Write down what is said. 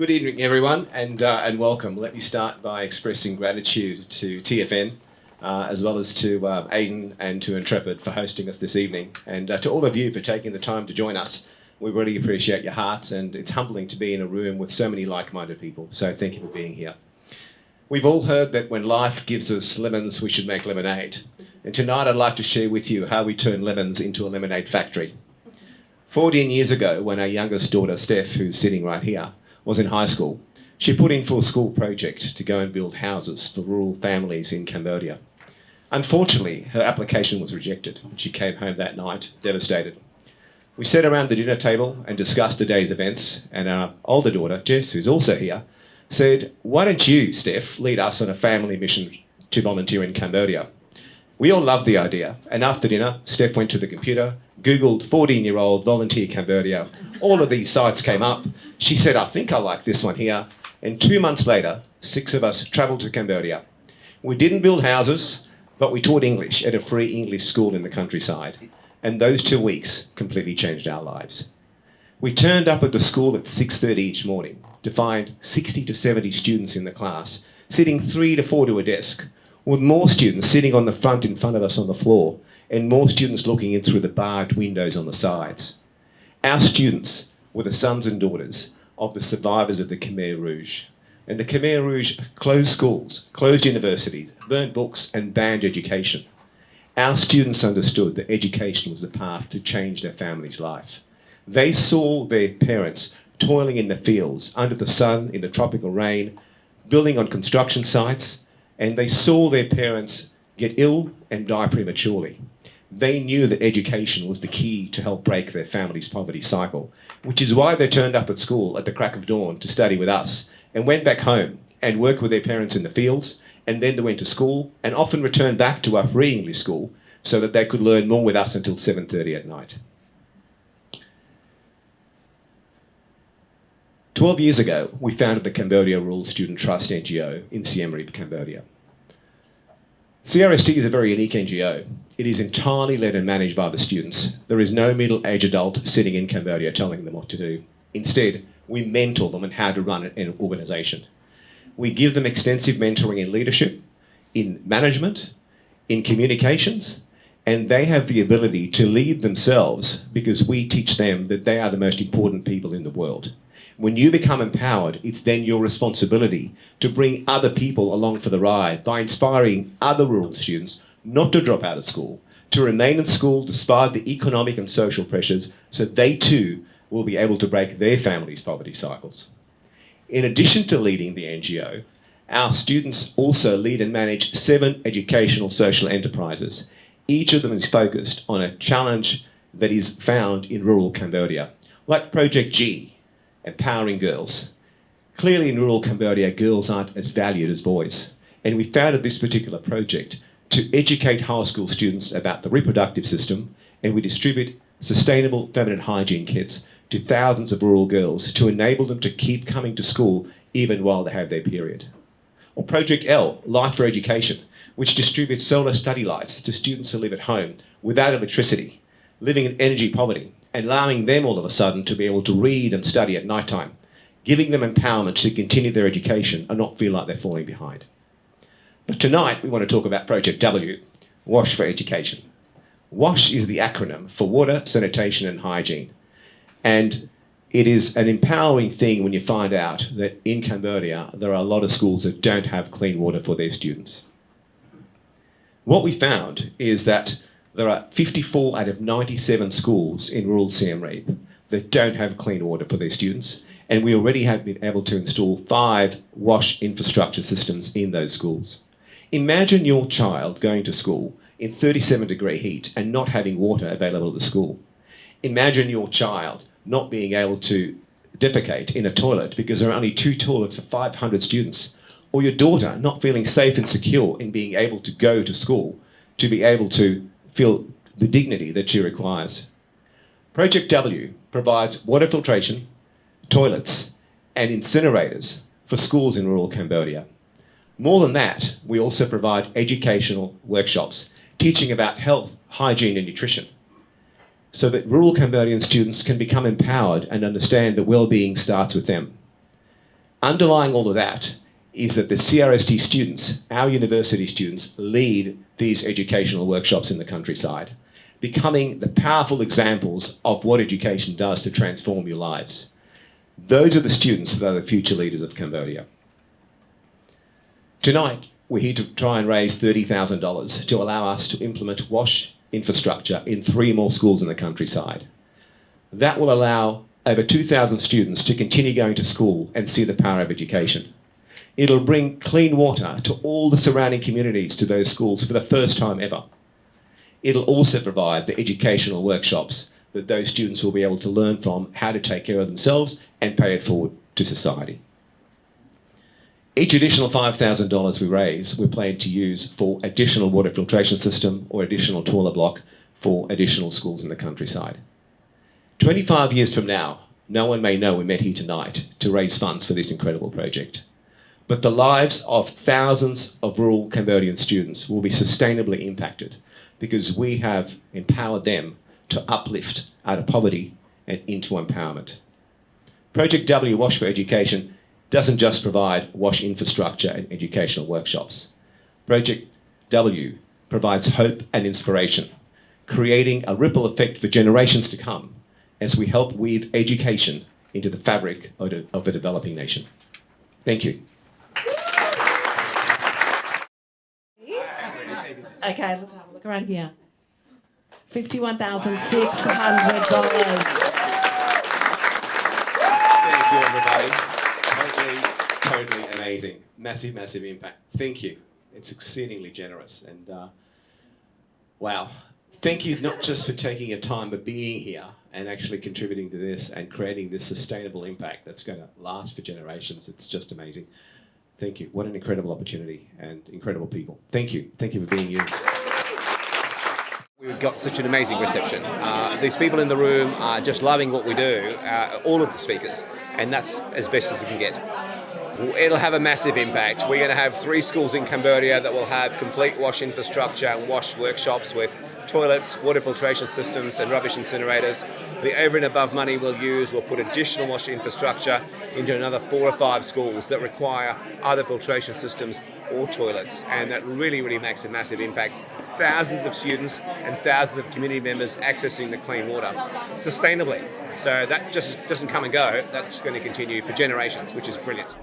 Good evening, everyone, and welcome. Let me start by expressing gratitude to TFN, as well as to Aidan and to Intrepid for hosting us this evening, and to all of you for taking the time to join us. We really appreciate your hearts, and it's humbling to be in a room with so many like-minded people, so thank you for being here. We've all heard that when life gives us lemons, we should make lemonade. And tonight I'd like to share with you how we turn lemons into a lemonade factory. 14 years ago, when our youngest daughter, Steph, who's sitting right here, was in high school, she put in for a school project to go and build houses for rural families in Cambodia. Unfortunately, her application was rejected, and she came home that night devastated. We sat around the dinner table and discussed the day's events, and our older daughter, Jess, who's also here, said, "Why don't you, Steph, lead us on a family mission to volunteer in Cambodia?" We all loved the idea, and after dinner, Steph went to the computer, Googled 14-year-old volunteer Cambodia. All of these sites came up. She said, "I think I like this one here." And 2 months later, 6 of us travelled to Cambodia. We didn't build houses, but we taught English at a free English school in the countryside. And those 2 weeks completely changed our lives. We turned up at the school at 6:30 each morning to find 60 to 70 students in the class, sitting 3 to 4 to a desk, with more students sitting on the front in front of us on the floor, and more students looking in through the barred windows on the sides. Our students were the sons and daughters of the survivors of the Khmer Rouge. And the Khmer Rouge closed schools, closed universities, burnt books, and banned education. Our students understood that education was the path to change their family's life. They saw their parents toiling in the fields, under the sun, in the tropical rain, building on construction sites, and they saw their parents get ill and die prematurely. They knew that education was the key to help break their family's poverty cycle, which is why they turned up at school at the crack of dawn to study with us, and went back home and worked with their parents in the fields, and then they went to school and often returned back to our free English school so that they could learn more with us until 7:30 at night. 12 years ago, we founded the Cambodia Rural Student Trust NGO in Siem Reap, Cambodia. CRST is a very unique NGO. It is entirely led and managed by the students. There is no middle-aged adult sitting in Cambodia telling them what to do. Instead, we mentor them on how to run an organisation. We give them extensive mentoring in leadership, in management, in communications, and they have the ability to lead themselves because we teach them that they are the most important people in the world. When you become empowered, it's then your responsibility to bring other people along for the ride by inspiring other rural students not to drop out of school, to remain in school despite the economic and social pressures, so they too will be able to break their family's poverty cycles. In addition to leading the NGO, our students also lead and manage 7 educational social enterprises. Each of them is focused on a challenge that is found in rural Cambodia, like Project G, empowering girls. Clearly in rural Cambodia, girls aren't as valued as boys. And we founded this particular project to educate high school students about the reproductive system, and we distribute sustainable feminine hygiene kits to thousands of rural girls to enable them to keep coming to school even while they have their period. Or Project L, Light for Education, which distributes solar study lights to students who live at home without electricity, living in energy poverty, and allowing them all of a sudden to be able to read and study at night time, giving them empowerment to continue their education and not feel like they're falling behind. But tonight we want to talk about Project W, Wash for Education. WASH is the acronym for Water, Sanitation and Hygiene. And it is an empowering thing when you find out that in Cambodia there are a lot of schools that don't have clean water for their students. What we found is that there are 54 out of 97 schools in rural Siem Reap that don't have clean water for their students, and we already have been able to install 5 WASH infrastructure systems in those schools. Imagine your child going to school in 37-degree heat and not having water available at the school. Imagine your child not being able to defecate in a toilet because there are only 2 toilets for 500 students, or your daughter not feeling safe and secure in being able to go to school to be able to feel the dignity that she requires. Project W provides water filtration, toilets, and incinerators for schools in rural Cambodia. More than that, we also provide educational workshops teaching about health, hygiene, and nutrition, so that rural Cambodian students can become empowered and understand that well-being starts with them. Underlying all of that is that the CRST students, our university students, lead these educational workshops in the countryside, becoming the powerful examples of what education does to transform your lives. Those are the students that are the future leaders of Cambodia. Tonight, we're here to try and raise $30,000 to allow us to implement WASH infrastructure in 3 more schools in the countryside. That will allow over 2,000 students to continue going to school and see the power of education. It'll bring clean water to all the surrounding communities to those schools for the first time ever. It'll also provide the educational workshops that those students will be able to learn from how to take care of themselves and pay it forward to society. Each additional $5,000 we raise, we plan to use for additional water filtration system or additional toilet block for additional schools in the countryside. 25 years from now, no one may know we met here tonight to raise funds for this incredible project. But the lives of thousands of rural Cambodian students will be sustainably impacted because we have empowered them to uplift out of poverty and into empowerment. Project W, WASH for Education, doesn't just provide WASH infrastructure and educational workshops. Project W provides hope and inspiration, creating a ripple effect for generations to come as we help weave education into the fabric of a developing nation. Thank you. Okay, let's have a look around here. $51,600. Thank you, everybody. Totally amazing. Massive, massive impact. Thank you. It's exceedingly generous. And wow. Thank you not just for taking your time, but being here and actually contributing to this and creating this sustainable impact that's going to last for generations. It's just amazing. Thank you. What an incredible opportunity and incredible people. Thank you. Thank you for being you. We've got such an amazing reception. These people in the room are just loving what we do, all of the speakers, and that's as best as it can get. It'll have a massive impact. We're going to have 3 schools in Cambodia that will have complete WASH infrastructure and WASH workshops with toilets, water filtration systems and rubbish incinerators. The over and above money we'll use will put additional WASH infrastructure into another 4 or 5 schools that require either filtration systems or toilets, and that really, really makes a massive impact. Thousands of students and thousands of community members accessing the clean water sustainably. So that just doesn't come and go, that's going to continue for generations, which is brilliant.